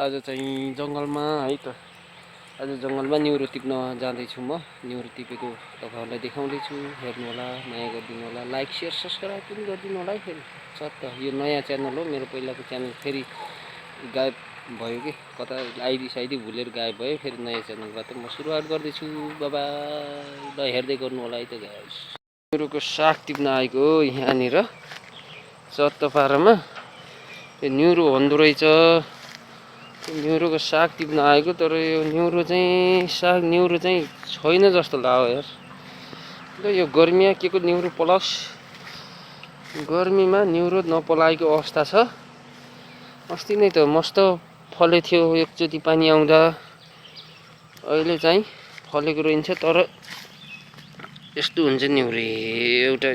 आज चाहिँ जङ्गलमा है त आज जङ्गलमा न्युरो टिप्न जाँदैछु म। न्युरो टिपेको तपाईँहरूलाई देखाउँदैछु, हेर्नु होला, माया गरिदिनु होला, लाइक सेयर सब्सक्राइब पनि गरिदिनु होला है। फेरि सत्त यो नयाँ च्यानल हो, मेरो पहिलाको च्यानल फेरि गायब भयो कि कता आइडी साइडी भुलेर गायब भयो। फेरि नयाँ च्यानलबाट म सुरुवात गर्दैछु। बाबा ल हेर्दै गर्नु होला है त गाइस। न्युरोको साग टिप्न आएको यहाँनिर चत्त पारामा न्युरो भन्दो रहेछ। न्युरोको साग टिप्न आएको, तर यो न्युरो चाहिँ छैन जस्तो लाग्यो यार। ल यो गर्मीमा के को न्युरो पलाओस्, गर्मीमा न्युरो नपलाएको अवस्था छ। अस्ति नै त मस्त फलेको थियो एकचोटि पानी आउँदा, अहिले चाहिँ फलेको रहन्छ। तर यस्तो हुन्छ न्युरो।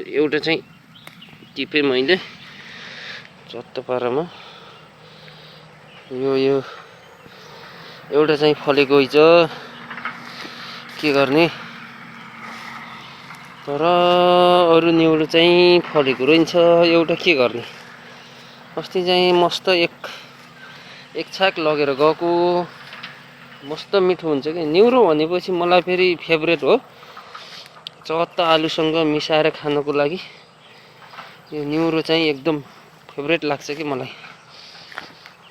एउटा चाहिँ टिपेँ मैले चत्त पारामा। यो एउटा चाहिँ फलेको हैछ, के गर्ने। तर अरू न्युरो चाहिँ फलेको रहन्छ, एउटा के गर्ने। अस्ति चाहिँ मस्त एक छाक लगेर गएको, मस्त मिठो हुन्छ कि न्युरो भनेपछि मलाई फेरि फेभरेट हो। चत्त आलुसँग मिसाएर खानको लागि यो न्युरो चाहिँ एकदम फेभरेट लाग्छ कि मलाई।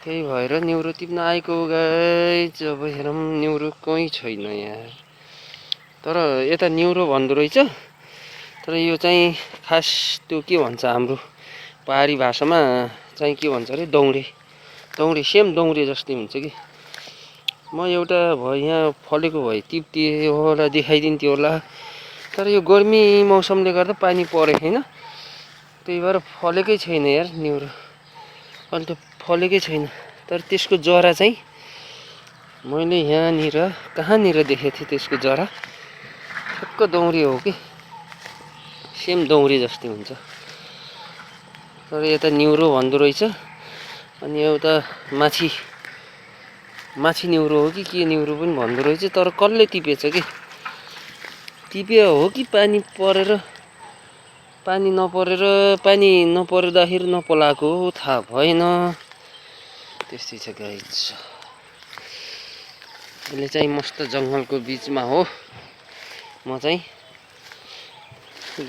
त्यही भएर न्युरो टिप्न आएको गाइस। अब हेरौँ न्युरो कहीँ छैन यार। तर यता न्युरो भन्दो रहेछ, तर यो चाहिँ खास त्यो के भन्छ हाम्रो पहाडी भाषामा चाहिँ के भन्छ अरे, दौडे सेम दौडे जस्तै हुन्छ कि। म एउटा भयो यहाँ फलेको भए टिप्थेँ होला, देखाइदिन्थेँ होला। तर यो गर्मी मौसमले गर्दा पानी परेको छैन, त्यही भएर फलेकै छैन यार न्युरो। अहिले त फलेकै छैन। तर त्यसको जरा चाहिँ मैले यहाँनिर कहाँनिर देखेको थिएँ। त्यसको जरा ठ्याक्क दौरी हो कि, सेम दौरी जस्तै हुन्छ। तर यता न्युरो भन्दो रहेछ। अनि एउटा माछी न्युरो हो कि के न्युरो पनि भन्दो रहेछ। तर कसले टिपेछ कि, टिप्यो हो कि पानी नपर्दाखेरि नपलाएको हो, थाहा भएन। त्यस्तै छ गाइस। अहिले चाहिँ मस्त जङ्गलको बिचमा हो म चाहिँ।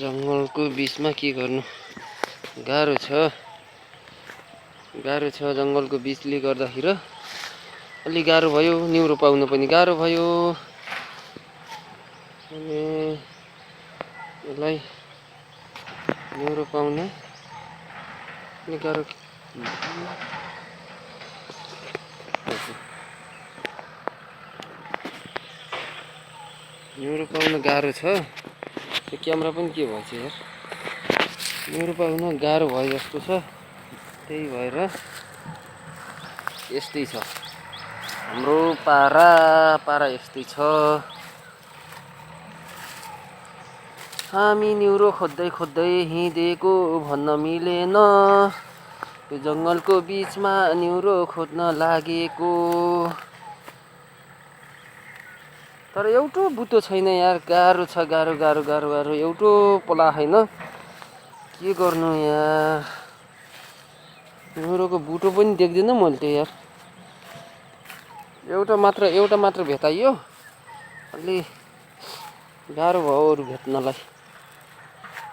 जङ्गलको बिचमा के गर्नु, गाह्रो छ जङ्गलको बिचले गर्दाखेरि। अलि गाह्रो भयो, न्युरो पाउनु पनि गाह्रो भयो। अनि यसलाई न्युरो पाउन पनि गाह्रो। न्युरो पाउन गाह्रो छ। त्यो क्यामेरा पनि के भएछ यार। न्युरो पाउन गाह्रो भयो जस्तो छ। त्यही भएर यस्तै छ हाम्रो पारा यस्तै छ। हामी न्युरो खोज्दै हिँडेको भन्न मिलेन, यो जङ्गलको बिचमा न्युरो खोज्न लागेको। तर एउटो बुटो छैन यार, गाह्रो छ, गाह्रो एउटो पला छैन। के गर्नु यार, न्युरोको बुटो पनि देख्दिनँ मैले त यार। एउटा मात्र भेटाइयो। अलि गाह्रो भयो अरू भेट्नलाई।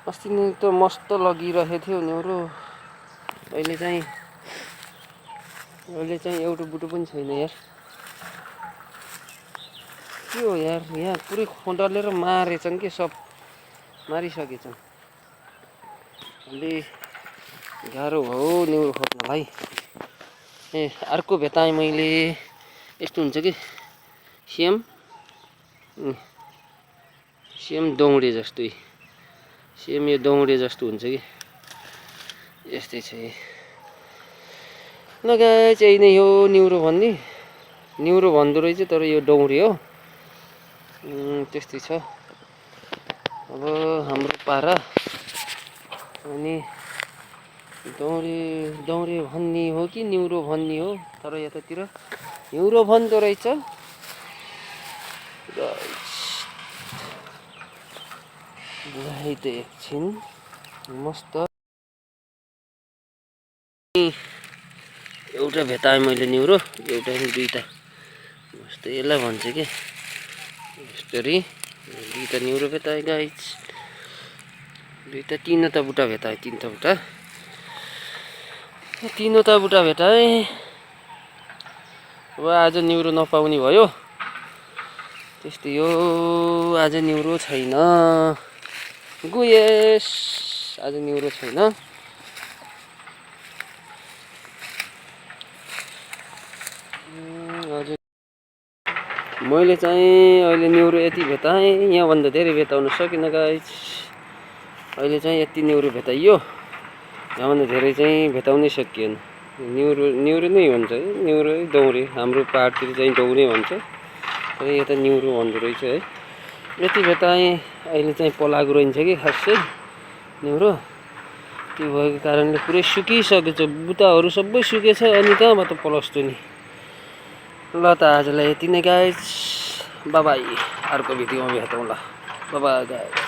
अस्ति नै त मस्त लगिरहेको थियो न्युरो। अहिले चाहिँ एउटा बुटो पनि छैन यार। के हो यार, यहाँ पुरै खोडलेर मारेछन् कि, सब मारिसकेछन्। अलि गाह्रो भयो न्युरो खोज्नलाई। अर्को भेटाएँ मैले। यस्तो हुन्छ कि सेम दौडे जस्तै, सेम यो दौडे जस्तो हुन्छ कि। यस्तै छ ल गाइस, यही नै हो न्युरो भन्दो रहेछ। तर यो दौडे हो। त्यस्तै छ अब हाम्रो पारा। अनि दौडे भन्ने हो कि न्युरो भन्ने हो, तर यतातिर न्युरो भन्दो रहेछ। है त एकछिन मस्त एउटा भेटाएँ मैले न्युरो, एउटा दुईटा जस्तो यसलाई भन्छ कि यस्तरी दुईटा न्युरो भेटाएँ गाइज, दुईटा तीनवटा बुटा भेटाएँ, तीनवटा बुटा भेटाएँ। अब आज न्युरो नपाउने भयो, त्यस्तै हो, आज न्युरो छैन गुयेस, आज न्युरो छैन। हजुर मैले चाहिँ अहिले न्युरो यति भेटाएँ, यहाँभन्दा धेरै भेटाउन सकिनँ गाइज। अहिले चाहिँ यति न्युरो भेटाइयो, यहाँभन्दा धेरै चाहिँ भेटाउनै सकिएन। न्युरो नै भन्छ है, न्युरो दौरे, हाम्रो पाहाडतिर चाहिँ दौरे भन्छ, तर यता न्युरो भन्दो रहेछ है। यति भेटाएँ, अहिले चाहिँ पलाएको रहन्छ कि खासै न्युरो, त्यो भएको कारणले पुरै सुकिसकेछ, बुटाहरू सबै सुकेछ, अनि कहाँबाट पलस्तो नि। ल त आजलाई यति नै गाइज, बाबाई, अर्को भिडियोमा भेटौँ ल, बाबा गाइज।